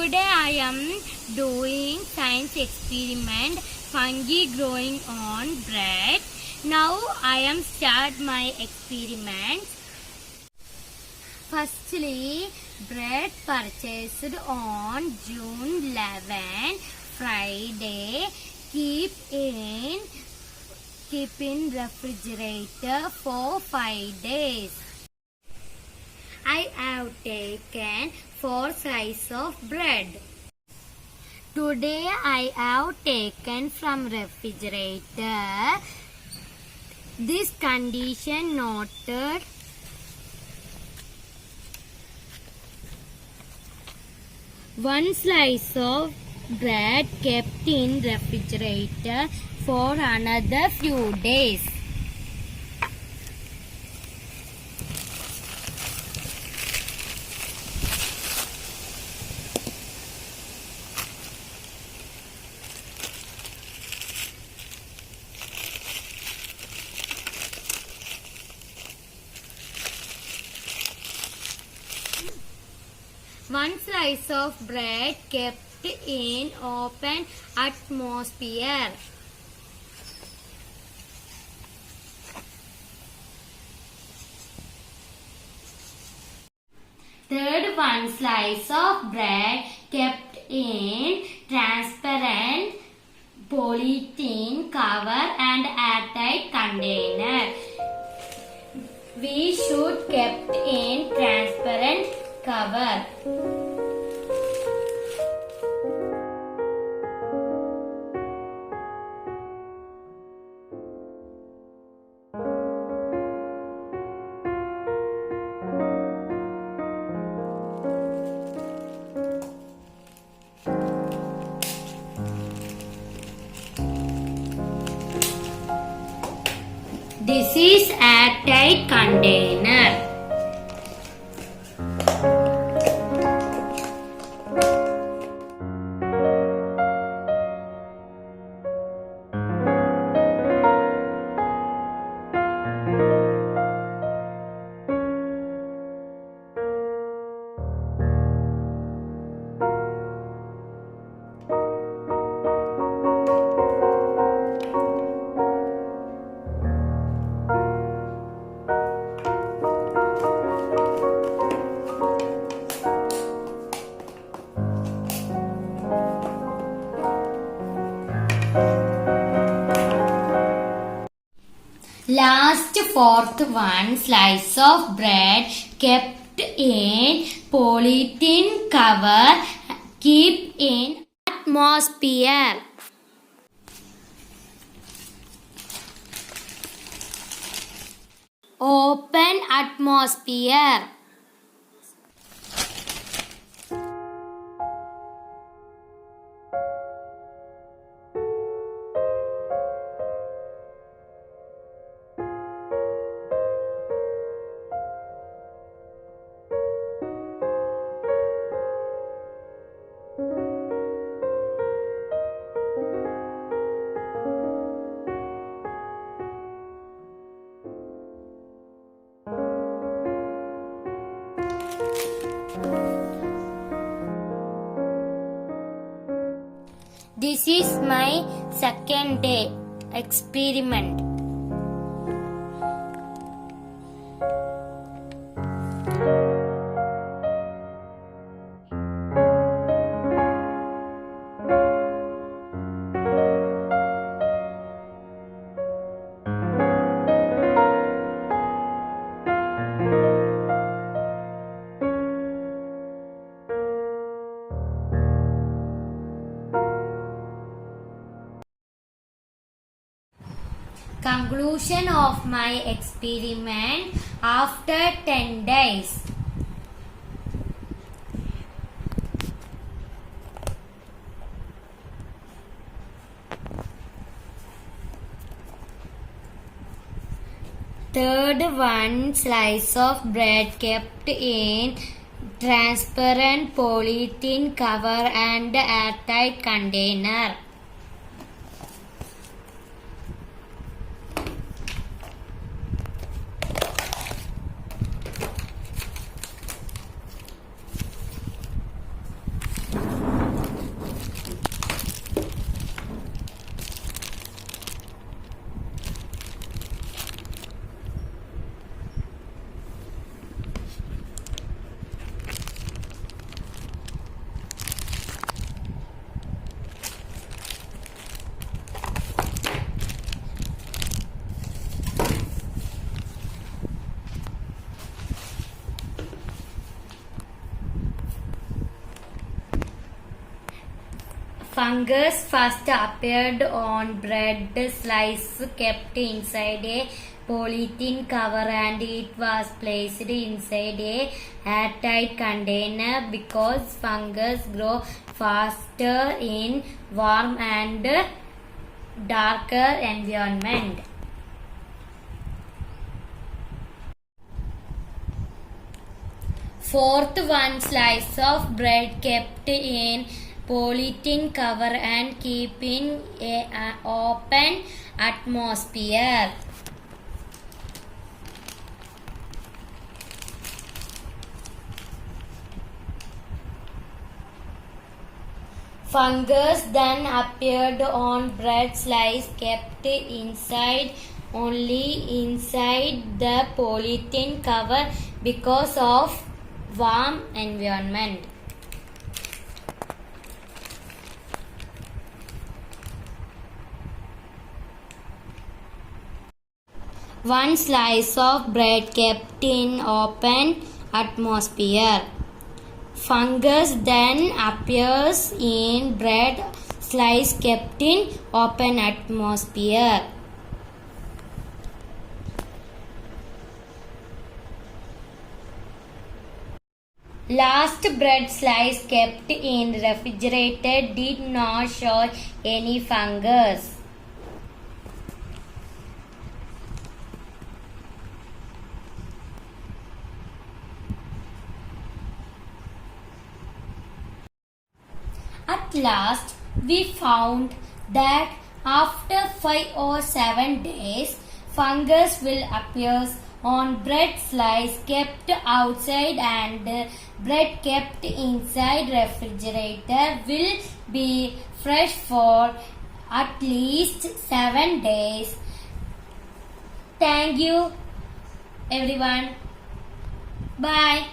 Today I am doing science experiment fungi growing on bread. Now I am start my experiment. Firstly, bread purchased on June 11, Friday. Keep in refrigerator for 5 days. I have taken 4 slices of bread. Today I have taken from refrigerator. This condition noted. One slice of bread kept in refrigerator for another few days. One slice of bread kept in open atmosphere. Third, one slice of bread kept in transparent polythene cover and airtight container. We should kept in transparent cover. This is airtight container. Last, fourth, one slice of bread kept in polythene cover. Keep in atmosphere. Open atmosphere. This is my second day experiment. Conclusion of my experiment after 10 days. Third, one slice of bread kept in transparent polythene cover and airtight container. Fungus first appeared on bread slice kept inside a polythene cover, and it was placed inside a airtight container because fungus grow faster in warm and darker environment. Fourth, one slice of bread kept in polythene cover and keep in an open atmosphere. Fungus then appeared on bread slice kept only inside the polythene cover because of warm environment. One slice of bread kept in open atmosphere. Fungus then appears in bread slice kept in open atmosphere. Last bread slice kept in refrigerator did not show any fungus. At last, we found that after 5 or 7 days, fungus will appear on bread slice kept outside, and bread kept inside refrigerator will be fresh for at least 7 days. Thank you everyone. Bye.